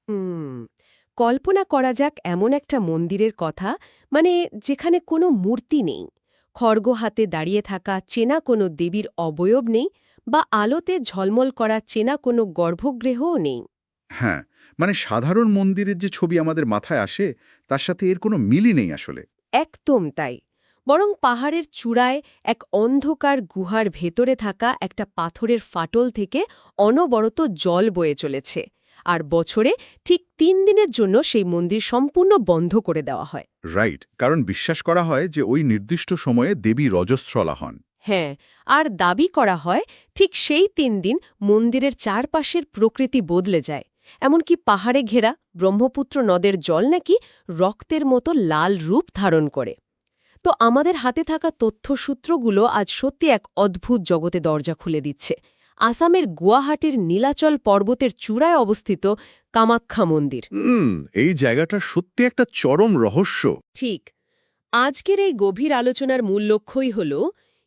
হুম কল্পনা করা যাক এমন একটা মন্দিরের কথা, মানে যেখানে কোনো মূর্তি নেই, খড়গ হাতে দাঁড়িয়ে থাকা চেনা কোনো দেবীর অবয়ব নেই, বা আলোতে ঝলমল করা চেনা কোনো গর্ভগৃহও নেই। হ্যাঁ, মানে সাধারণ মন্দিরের যে ছবি আমাদের মাথায় আসে তার সাথে এর কোনো মিলই নেই আসলে। একদম তাই। বরং পাহাড়ের চূড়ায় এক অন্ধকার গুহার ভেতরে থাকা একটা পাথরের ফাটল থেকে অনবরত জল বয়ে চলেছে। আর বছরে ঠিক ৩ দিনের জন্য সেই মন্দির সম্পূর্ণ বন্ধ করে দেওয়া হয়। রাইট, কারণ বিশ্বাস করা হয় যে ওই নির্দিষ্ট সময়ে দেবী রজস্রলা হন। হ্যাঁ, আর দাবি করা হয় ঠিক সেই ৩ দিন মন্দিরের চারপাশের প্রকৃতি বদলে যায়। এমনকি পাহাড়ে ঘেরা ব্রহ্মপুত্র নদের জল নাকি রক্তের মতো লাল রূপ ধারণ করে। তো আমাদের হাতে থাকা তথ্যসূত্রগুলো আজ সত্যি এক অদ্ভুত জগতে দরজা খুলে দিচ্ছে। আসামের গুয়াহাটির নীলাচল পর্বতের চূড়ায় অবস্থিত কামাখ্যা মন্দির। হুম, এই জায়গাটা সত্যি একটা চরম রহস্য। ঠিক। আজকের এই গভীর আলোচনার মূল লক্ষ্যই হল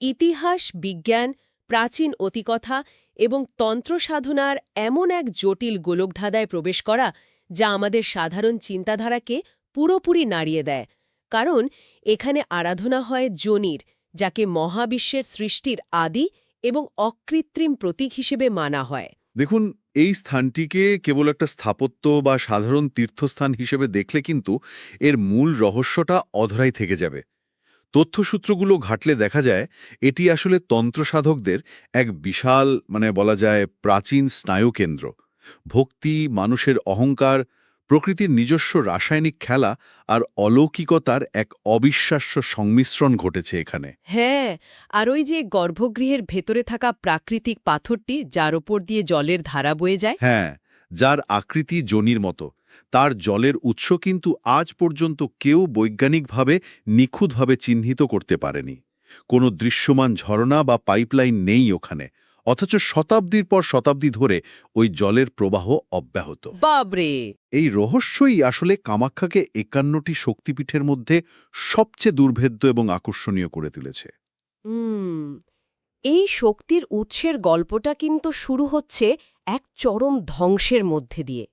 ইতিহাস, বিজ্ঞান, প্রাচীন অতিকথা এবং তন্ত্র সাধনার এমন এক জটিল গোলকধাঁধায় প্রবেশ করা যা আমাদের সাধারণ চিন্তাধারাকে পুরোপুরি নাড়িয়ে দেয়। কারণ এখানে আরাধনা হয় যোনির, যাকে মহাবিশ্বের সৃষ্টির আদি এবং অকৃত্রিম প্রতীক হিসেবে মানা হয়। দেখুন, এই স্থানটিকে কেবল একটা স্থাপত্য বা সাধারণ তীর্থস্থান হিসেবে দেখলে কিন্তু এর মূল রহস্যটা অধরাই থেকে যাবে। তথ্যসূত্রগুলো ঘাটলে দেখা যায় এটি আসলে তন্ত্রসাধকদের এক বিশাল, বলা যায় প্রাচীন স্নায়ুকেন্দ্র। ভক্তি, মানুষের অহংকার, প্রকৃতির নিজস্ব রাসায়নিক খেলা আর অলৌকিকতার এক অবিশ্বাস্য সংমিশ্রণ ঘটেছে এখানে। হ্যাঁ, আর ওই যে গর্ভগৃহের ভেতরে থাকা প্রাকৃতিক পাথরটি যার ওপর দিয়ে জলের ধারা বয়ে যায়। হ্যাঁ, যার আকৃতি যোনির মতো, তার জলের উৎস কিন্তু আজ পর্যন্ত কেউ বৈজ্ঞানিকভাবে নিখুঁতভাবে চিহ্নিত করতে পারেনি। কোনো দৃশ্যমান ঝরনা বা পাইপলাইন নেই ওখানে, অথচ শতাব্দীর পর শতাব্দী ধরে ওই জলের প্রবাহ অব্যাহত। বাবরে! এই রহস্যই আসলে কামাখ্যাকে ৫১টি শক্তিপীঠের মধ্যে সবচেয়ে দুর্ভেদ্য এবং আকর্ষণীয় করে তুলেছে। হুম এই শক্তির উৎসের গল্পটা কিন্তু শুরু হচ্ছে এক চরম ধ্বংসের মধ্যে দিয়ে।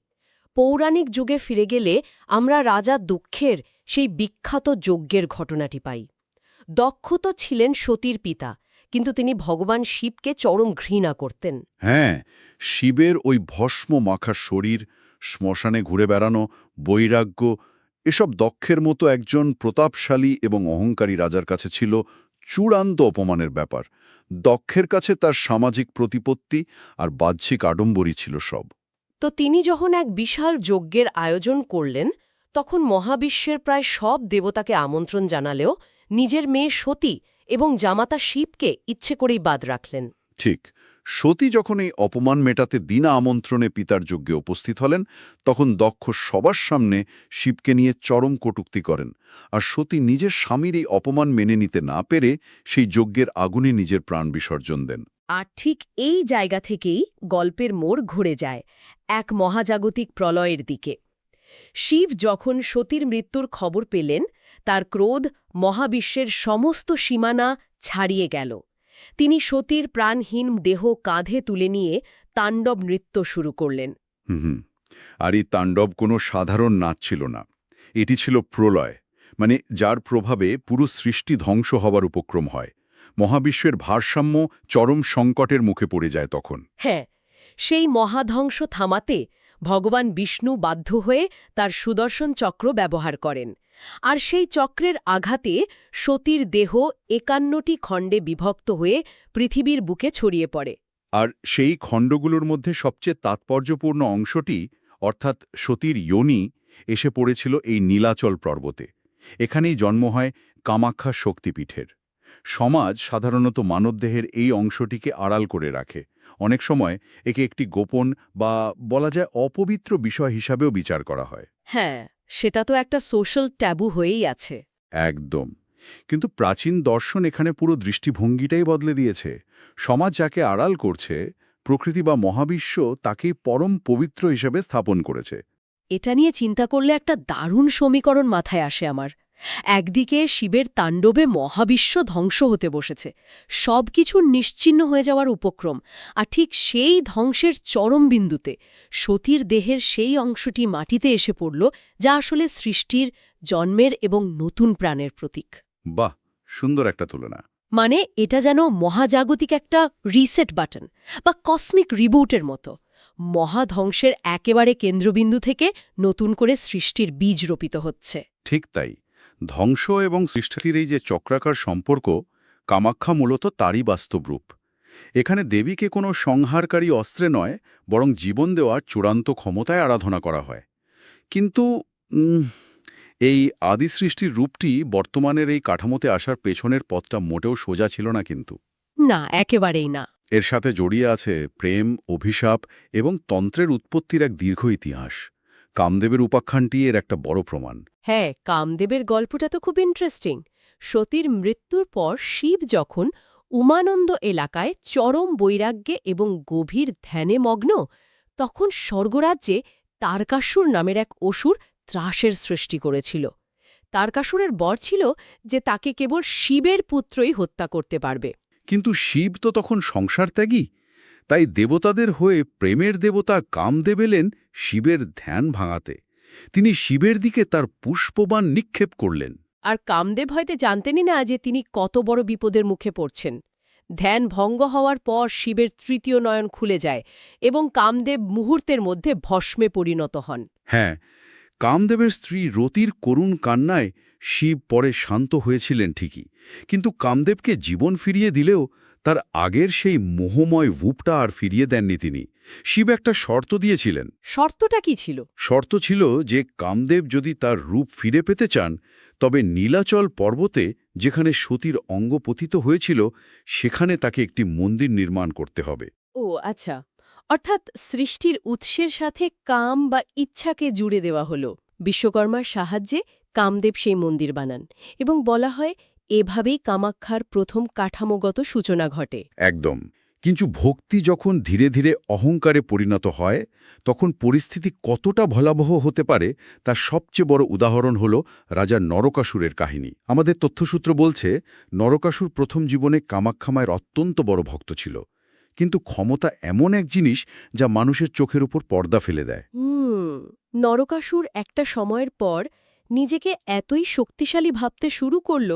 পৌরাণিক যুগে ফিরে গেলে আমরা রাজা দুঃখের সেই বিখ্যাত যজ্ঞের ঘটনাটি পাই। দক্ষ তো ছিলেন সতীর পিতা, কিন্তু তিনি ভগবান শিবকে চরম ঘৃণা করতেন। হ্যাঁ, শিবের ওই ভস্ম মাখা শরীর, শ্মশানে ঘুরে বেড়ানো, বৈরাগ্য, এসব দক্ষের মতো একজন প্রতাপশালী এবং অহংকারী রাজার কাছে ছিল চূড়ান্ত অপমানের ব্যাপার। দক্ষের কাছে তার সামাজিক প্রতিপত্তি আর বাহ্যিক আডম্বরই ছিল সব। তো তিনি যখন এক বিশাল যজ্ঞের আয়োজন করলেন, তখন মহাবিশ্বের প্রায় সব দেবতাকে আমন্ত্রণ জানালেও নিজের মেয়ে সতী এবং জামাতা শিবকে ইচ্ছে করেই বাদ রাখলেন। ঠিক, সতী যখন এই অপমান মেটাতে বিনা আমন্ত্রণে পিতার যজ্ঞে উপস্থিত হলেন, তখন দক্ষ সবার সামনে শিবকে নিয়ে চরম কটূক্তি করেন। আর সতী নিজের স্বামীর এই অপমান মেনে নিতে না পেরে সেই যজ্ঞের আগুনে নিজের প্রাণ বিসর্জন দেন। আর ঠিক এই জায়গা থেকেই গল্পের মোড় ঘুরে যায় এক মহাজাগতিক প্রলয়ের দিকে। শিব যখন সতীর মৃত্যুর খবর পেলেন, তার ক্রোধ মহাবিশ্বের সমস্ত সীমানা ছাড়িয়ে গেল। তিনি সতীর প্রাণহীন দেহ কাঁধে তুলে নিয়ে তাণ্ডব নৃত্য শুরু করলেন। হুম। আর এই তাণ্ডব কোনো সাধারণ নাচ ছিল না, এটি ছিল প্রলয়, যার প্রভাবে পুরো সৃষ্টি ধ্বংস হবার উপক্রম হয়। মহাবিশ্বের ভারসাম্য চরম সংকটের মুখে পড়ে যায় তখন। হ্যাঁ, সেই মহাধ্বংস থামাতে ভগবান বিষ্ণু বাধ্য হয়ে তার সুদর্শন চক্র ব্যবহার করেন। আর সেই চক্রের আঘাতে সতীর দেহ ৫১টি খণ্ডে বিভক্ত হয়ে পৃথিবীর বুকে ছড়িয়ে পড়ে। আর সেই খণ্ডগুলোর মধ্যে সবচেয়ে তাৎপর্যপূর্ণ অংশটি, অর্থাৎ সতীর যোনি, এসে পড়েছিল এই নীলাচল পর্বতে। এখানেই জন্ম হয় কামাখ্যা শক্তিপীঠের। সমাজ সাধারণত মানবদেহের এই অংশটিকে আড়াল করে রাখে। অনেক সময় একে একটি গোপন বা বলা যায় অপবিত্র বিষয় হিসাবেও বিচার করা হয়। হ্যাঁ, সেটা তো একটা সোশ্যাল ট্যাবু হয়েই আছে। একদম। কিন্তু প্রাচীন দর্শন এখানে পুরো দৃষ্টিভঙ্গিটাই বদলে দিয়েছে। সমাজ যাকে আড়াল করছে, প্রকৃতি বা মহাবিশ্ব তাকে পরম পবিত্র হিসেবে স্থাপন করেছে। এটা নিয়ে চিন্তা করলে একটা দারুণ সমীকরণ মাথায় আসে আমার। একদিকে শিবের তাণ্ডবে মহাবিশ্ব ধ্বংস হতে বসেছে, সবকিছু নিশ্চিহ্ন হয়ে যাওয়ার উপক্রম, আর ঠিক সেই ধ্বংসের চরম বিন্দুতে সতীর দেহের সেই অংশটি মাটিতে এসে পড়ল, যা আসলে সৃষ্টির, জন্মের এবং নতুন প্রাণের প্রতীক। বাহ, সুন্দর একটা তুলনা। মানে এটা যেন মহাজাগতিক একটা রিসেট বাটন বা কসমিক রিবুটের মতো। মহাধ্বংসের একেবারে কেন্দ্রবিন্দু থেকে নতুন করে সৃষ্টির বীজ রোপিত হচ্ছে। ঠিক তাই, ধ্বংস এবং সৃষ্টির এই যে চক্রাকার সম্পর্ক, কামাখ্যা মূলত তারই বাস্তব রূপ। এখানে দেবীকে কোনো সংহারকারী অস্ত্রে নয়, বরং জীবন দেওয়ার চূড়ান্ত ক্ষমতায় আরাধনা করা হয়। কিন্তু এই আদি সৃষ্টির রূপটি বর্তমানের এই কাঠামোতে আসার পেছনের পথটা মোটেও সোজা ছিল না কিন্তু। না, একেবারেই না। এর সাথে জড়িয়ে আছে প্রেম, অভিশাপ এবং তন্ত্রের উৎপত্তির এক দীর্ঘ ইতিহাস। কামদেবের উপাখ্যানটি এর একটা বড় প্রমাণ। হ্যাঁ, কামদেবের গল্পটা তো খুব ইন্টারেস্টিং। সতীর মৃত্যুর পর শিব যখন উমানন্দ এলাকায় চরম বৈরাগ্যে এবং গভীর ধ্যানে মগ্ন, তখন স্বর্গরাজ্যে তারকাসুর নামের এক অসুর ত্রাসের সৃষ্টি করেছিল। তারকাসুরের বর ছিল যে তাকে কেবল শিবের পুত্রই হত্যা করতে পারবে। কিন্তু শিব তো তখন সংসারত্যাগী, তাই দেবতাদের হয়ে প্রেমের দেবতা কামদেব এলেন শিবের ধ্যান ভাঙাতে। তিনি শিবের দিকে তার পুষ্পবাণ নিক্ষেপ করলেন। আর কামদেব হয়তো জানতেনই না যে তিনি কত বড় বিপদের মুখে পড়ছেন। ধ্যান ভঙ্গ হওয়ার পর শিবের তৃতীয় নয়ন খুলে যায় এবং কামদেব মুহূর্তের মধ্যে ভস্মে পরিণত হন। হ্যাঁ, কামদেবের স্ত্রী রতির করুণ কান্নায় শিব পরে শান্ত হয়েছিলেন ঠিকই, কিন্তু কামদেবকে জীবন ফিরিয়ে দিলেও তার আগের সেই মোহময় রূপটা আর ফিরিয়ে দেননি তিনি। শিব একটা শর্ত দিয়েছিলেন। শর্তটা কি ছিল? শর্ত ছিল যে কামদেব যদি তার রূপ ফিরে পেতে চান, তবে নীলাচল পর্বতে, যেখানে সতীর অঙ্গ পতিত হয়েছিল, সেখানে তাকে একটি মন্দির নির্মাণ করতে হবে। ও আচ্ছা, অর্থাৎ সৃষ্টির উৎসের সাথে কাম বা ইচ্ছাকে জুড়ে দেওয়া হলো। বিশ্বকর্মার সাহায্যে কামদেব সেই মন্দির বানান এবং বলা হয় এভাবেই কামাখ্যার প্রথম কাঠামোগত সূচনা ঘটে। একদম। কিন্তু ভক্তি যখন ধীরে ধীরে অহংকারে পরিণত হয়, তখন পরিস্থিতি কতটা ভয়াবহ হতে পারে তার সবচেয়ে বড় উদাহরণ হল রাজা নরকাসুরের কাহিনী। আমাদের তথ্যসূত্র বলছে, নরকাসুর প্রথম জীবনে কামাখ্যা মায়ের অত্যন্ত বড় ভক্ত ছিল। কিন্তু ক্ষমতা এমন এক জিনিস যা মানুষের চোখের উপর পর্দা ফেলে দেয়। নরকাসুর একটা সময়ের পর নিজেকে এতই শক্তিশালী ভাবতে শুরু করল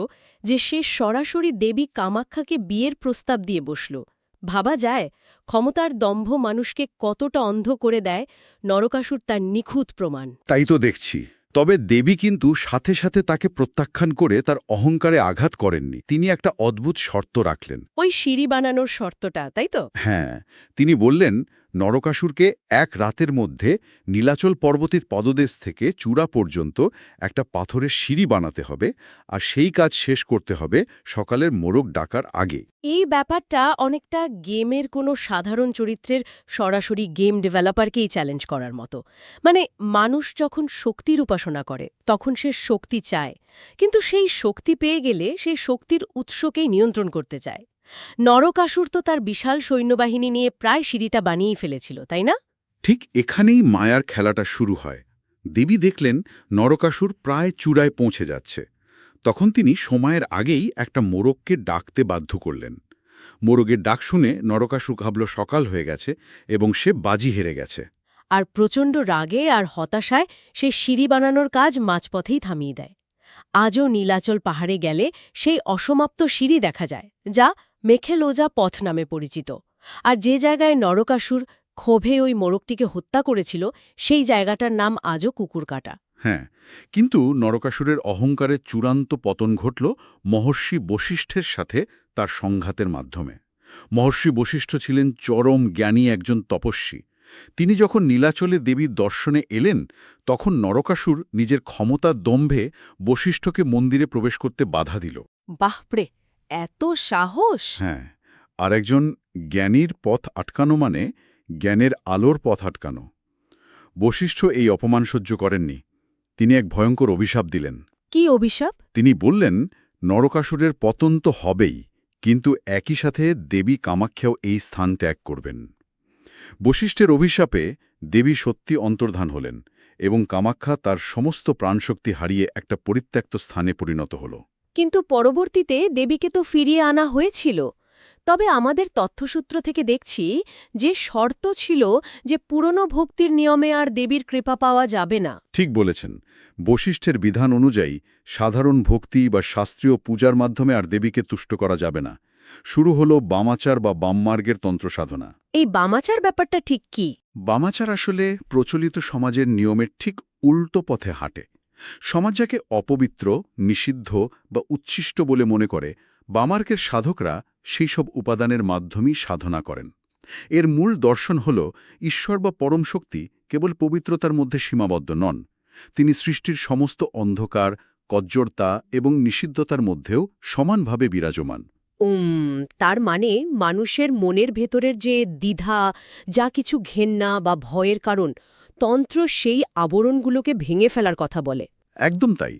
যে সে সরাসরি দেবী কামাখ্যাকে বিয়ের প্রস্তাব দিয়ে বসল। ভাবা যায় ক্ষমতার দম্ভ মানুষকে কতটা অন্ধ করে দেয়। নরকাসুর তার নিখুঁত প্রমাণ। তাই তো দেখছি। তবে দেবী কিন্তু সাথে সাথে তাকে প্রত্যাখ্যান করে তার অহংকারে আঘাত করেননি। তিনি একটা অদ্ভুত শর্ত রাখলেন। ওই সিঁড়ি বানানোর শর্তটা, তাই তো? হ্যাঁ, তিনি বললেন নরকাসুরকে এক রাতের মধ্যে নীলাচল পর্বতের পদদেশ থেকে চূড়া পর্যন্ত একটা পাথরের সিঁড়ি বানাতে হবে, আর সেই কাজ শেষ করতে হবে সকালের মোরগ ডাকার আগে। এই ব্যাপারটা অনেকটা গেমের কোনো সাধারণ চরিত্রের সরাসরি গেম ডেভেলপারকেই চ্যালেঞ্জ করার মতো। মানে মানুষ যখন শক্তির উপাসনা করে তখন সে শক্তি চায়, কিন্তু সেই শক্তি পেয়ে গেলে সেই শক্তির উৎসকেই নিয়ন্ত্রণ করতে চায়। নরকাসুর তো তার বিশাল সৈন্যবাহিনী নিয়ে প্রায় সিঁড়িটা বানিয়েই ফেলেছিল, তাই না? ঠিক এখানেই মায়ার খেলাটা শুরু হয়। দেবী দেখলেন নরকাসুর প্রায় চূড়ায় পৌঁছে যাচ্ছে। তখন তিনি সময়ের আগেই একটা মোরগকে ডাকতে বাধ্য করলেন। মোরগের ডাক শুনে নরকাসুর ভাবল সকাল হয়ে গেছে এবং সে বাজি হেরে গেছে। আর প্রচণ্ড রাগে আর হতাশায় সে সিঁড়ি বানানোর কাজ মাঝপথেই থামিয়ে দেয়। আজও নীলাচল পাহাড়ে গেলে সেই অসমাপ্ত সিঁড়ি দেখা যায়, যা মেখেলোজা পথ নামে পরিচিত। আর যে জায়গায় নরকাসুর ক্ষোভে ওই মোরগটিকে হত্যা করেছিল, সেই জায়গাটার নাম আজও কুকুরকাটা। হ্যাঁ, কিন্তু নরকাসুরের অহংকারের চূড়ান্ত পতন ঘটল মহর্ষি বশিষ্ঠের সাথে তার সংঘাতের মাধ্যমে। মহর্ষি বশিষ্ঠ ছিলেন চরম জ্ঞানী একজন তপস্বী। তিনি যখন নীলাচলে দেবীর দর্শনে এলেন, তখন নরকাসুর নিজের ক্ষমতার দম্ভে বশিষ্ঠকে মন্দিরে প্রবেশ করতে বাধা দিল। বাহরে, এত সাহস! হ্যাঁ, আর একজন জ্ঞানীর পথ আটকানো মানে জ্ঞানের আলোর পথ আটকানো। বশিষ্ঠ এই অপমান সহ্য করেননি। তিনি এক ভয়ঙ্কর অভিশাপ দিলেন। কি অভিশাপ? তিনি বললেন, নরকাসুরের পতন তো হবেই, কিন্তু একই সাথে দেবী কামাখ্যাও এই স্থান ত্যাগ করবেন। বশিষ্ঠের অভিশাপে দেবী সত্যি অন্তর্ধান হলেন এবং কামাখ্যা তার সমস্ত প্রাণশক্তি হারিয়ে একটা পরিত্যক্ত স্থানে পরিণত হল। কিন্তু পরবর্তীতে দেবীকে তো ফিরিয়ে আনা হয়েছিল। তবে আমাদের তথ্যসূত্র থেকে দেখছি যে শর্ত ছিল যে পুরনো ভক্তির নিয়মে আর দেবীর কৃপা পাওয়া যাবে না। ঠিক বলেছেন, বশিষ্ঠের বিধান অনুযায়ী সাধারণ ভক্তি বা শাস্ত্রীয় পূজার মাধ্যমে আর দেবীকে তুষ্ট করা যাবে না। শুরু হলো বামাচার বা বামমার্গের তন্ত্র সাধনা। এই বামাচার ব্যাপারটা ঠিক কি? বামাচার আসলে প্রচলিত সমাজের নিয়মের ঠিক উল্টো পথে হাঁটে। সমাজ যাকে অপবিত্র, নিষিদ্ধ বা উচ্ছিষ্ট বলে মনে করে, বামার্গের সাধকরা সেই সব উপাদানের মাধ্যমেই সাধনা করেন। এর মূল দর্শন হল ঈশ্বর বা পরম শক্তি কেবল পবিত্রতার মধ্যে সীমাবদ্ধ নন। তিনি সৃষ্টির সমস্ত অন্ধকার, কজ্জরতা এবং নিষিদ্ধতার মধ্যেও সমানভাবে বিরাজমান। তার মানে মানুষের মনের ভেতরের যে দ্বিধা, যা কিছু ঘেন্না বা ভয়ের কারণ, তন্ত্র সেই আবরণগুলোকে ভেঙে ফেলার কথা বলে। একদম তাই।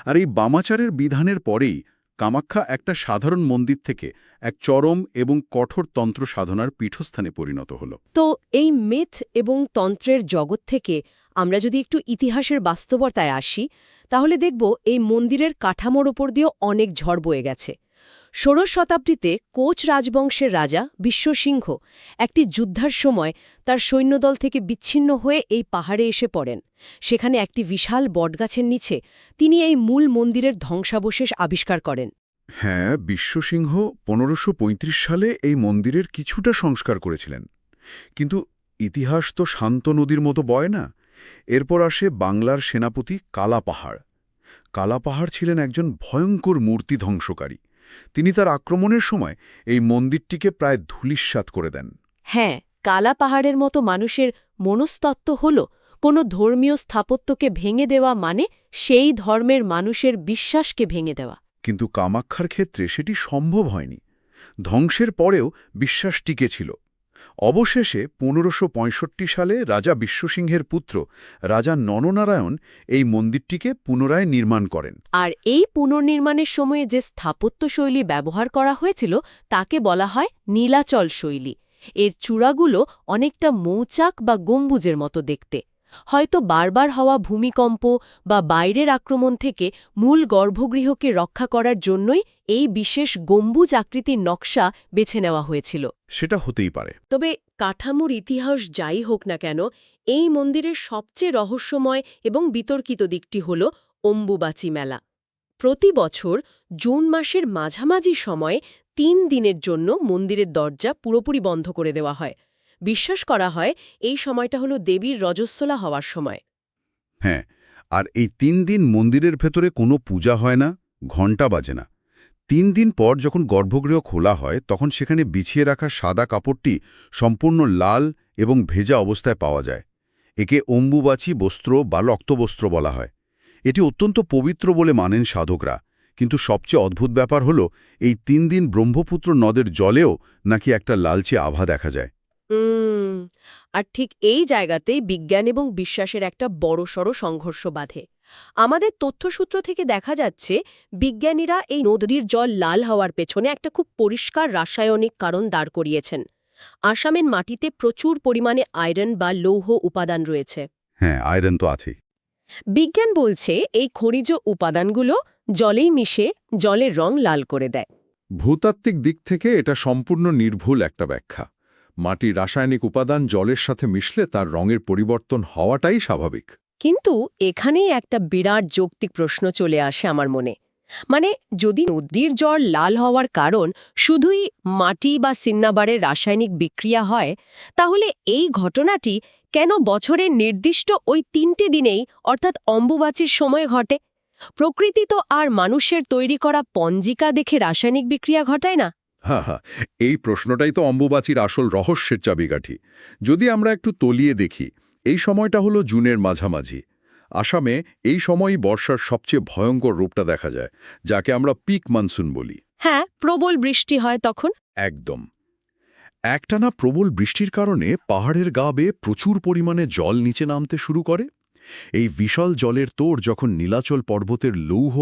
আর এই বামাচারের বিধানের পরেই কামাখ্যা একটা সাধারণ মন্দির থেকে এক চরম এবং কঠোর তন্ত্র সাধনার পীঠস্থানে পরিণত হল। তো এই মিথ এবং তন্ত্রের জগৎ থেকে আমরা যদি একটু ইতিহাসের বাস্তবতায় আসি, তাহলে দেখব এই মন্দিরের কাঠামোর ওপর দিয়েও অনেক ঝড় বয়ে গেছে। ষোড়শ শতাব্দীতে কোচ রাজবংশের রাজা বিশ্বসিংহ একটি যুদ্ধার সময় তার সৈন্যদল থেকে বিচ্ছিন্ন হয়ে এই পাহাড়ে এসে পড়েন। সেখানে একটি বিশাল বটগাছের নিচে তিনি এই মূল মন্দিরের ধ্বংসাবশেষ আবিষ্কার করেন। হ্যাঁ, বিশ্বসিংহ 1535 সালে এই মন্দিরের কিছুটা সংস্কার করেছিলেন। কিন্তু ইতিহাস তো শান্ত নদীর মতো বয় না। এরপর আসে বাংলার সেনাপতি কালাপাহাড়। কালাপাহাড় ছিলেন একজন ভয়ঙ্কর মূর্তি ধ্বংসকারী। তিনি তার আক্রমণের সময় এই মন্দিরটিকে প্রায় ধূলিসাৎ করে দেন। হ্যাঁ, কালা পাহাড়ের মতো মানুষের মনস্তত্ত্ব হল কোনো ধর্মীয় স্থাপত্যকে ভেঙে দেওয়া মানে সেই ধর্মের মানুষের বিশ্বাসকে ভেঙে দেওয়া। কিন্তু কামাখ্যার ক্ষেত্রে সেটি সম্ভব হয়নি। ধ্বংসের পরেও বিশ্বাস টিকে ছিল। অবশেষে 1565 সালে রাজা বিশ্বসিংহের পুত্র রাজা নরনারায়ণ এই মন্দিরটিকে পুনরায় নির্মাণ করেন। আর এই পুনর্নির্মাণের সময়ে যে স্থাপত্যশৈলী ব্যবহার করা হয়েছিল তাকে বলা হয় নীলাচল শৈলী। এর চূড়াগুলো অনেকটা মৌচাক বা গম্বুজের মতো দেখতে। হয়তো বারবার হওয়া ভূমিকম্প বা বাইরের আক্রমণ থেকে মূল গর্ভগৃহকে রক্ষা করার জন্যই এই বিশেষ গম্বুজ আকৃতির নকশা বেছে নেওয়া হয়েছিল। সেটা হতেই পারে। তবে কাঠামোর ইতিহাস যাই হোক না কেন, এই মন্দিরের সবচেয়ে রহস্যময় এবং বিতর্কিত দিকটি হল অম্বুবাচী মেলা। প্রতি বছর জুন মাসের মাঝামাঝি সময়ে 3 দিনের জন্য মন্দিরের দরজা পুরোপুরি বন্ধ করে দেওয়া হয়। বিশ্বাস করা হয় এই সময়টা হল দেবীর রজস্বলা হওয়ার সময়। হ্যাঁ, আর এই 3 দিন মন্দিরের ভেতরে কোনো পূজা হয় না, ঘণ্টা বাজে না। 3 দিন পর যখন গর্ভগৃহ খোলা হয় তখন সেখানে বিছিয়ে রাখা সাদা কাপড়টি সম্পূর্ণ লাল এবং ভেজা অবস্থায় পাওয়া যায়। একে অম্বুবাচী বস্ত্র বা রক্তবস্ত্র বলা হয়। এটি অত্যন্ত পবিত্র বলে মানেন সাধকরা। কিন্তু সবচেয়ে অদ্ভুত ব্যাপার হল এই 3 দিন ব্রহ্মপুত্র নদের জলেও নাকি একটা লালচে আভা দেখা যায়। আর ঠিক এই জায়গাতেই বিজ্ঞান এবং বিশ্বাসের একটা বড়সড় সংঘর্ষ বাধে। আমাদের তথ্যসূত্র থেকে দেখা যাচ্ছে বিজ্ঞানীরা এই নদীর জল লাল হওয়ার পেছনে একটা খুব পরিষ্কার রাসায়নিক কারণ দাঁড় করিয়েছেন। আসামের মাটিতে প্রচুর পরিমাণে আয়রন বা লৌহ উপাদান রয়েছে। হ্যাঁ, আয়রন তো আছেই। বিজ্ঞান বলছে এই খনিজ উপাদানগুলো জলেই মিশে জলের রং লাল করে দেয়। ভূতাত্ত্বিক দিক থেকে এটা সম্পূর্ণ নির্ভুল একটা ব্যাখ্যা। মাটির রাসায়নিক উপাদান জলের সাথে মিশলে তার রঙের পরিবর্তন হওয়াটাই স্বাভাবিক। কিন্তু এখানেই একটা বিরাট যৌক্তিক প্রশ্ন চলে আসে আমার মনে। মানে যদি নদীর জল লাল হওয়ার কারণ শুধুই মাটি বা সিন্নাবারের রাসায়নিক বিক্রিয়া হয়, তাহলে এই ঘটনাটি কেন বছরের নির্দিষ্ট ওই 3টে দিনেই অর্থাৎ অম্বুবাচীর সময় ঘটে? প্রকৃতি তো আর মানুষের তৈরি করা পঞ্জিকা দেখে রাসায়নিক বিক্রিয়া ঘটায় না। হ্যাঁ, এই প্রশ্নটাই তো অম্বুবাচীর আসল রহস্যের চাবিকাঠি। যদি আমরা একটু তলিয়ে দেখি, এই সময়টা হলো জুনের মাঝামাঝি। আসামে এই সময়ই বর্ষার সবচেয়ে ভয়ঙ্কর রূপটা দেখা যায়, যাকে আমরা পিক মনসুন বলি। হ্যাঁ, প্রবল বৃষ্টি হয় তখন। একদম। একটানা প্রবল বৃষ্টির কারণে পাহাড়ের গা বেয়ে প্রচুর পরিমাণে জল নিচে নামতে শুরু করে। এই বিশাল জলের তোড় যখন নীলাচল পর্বতের লৌহ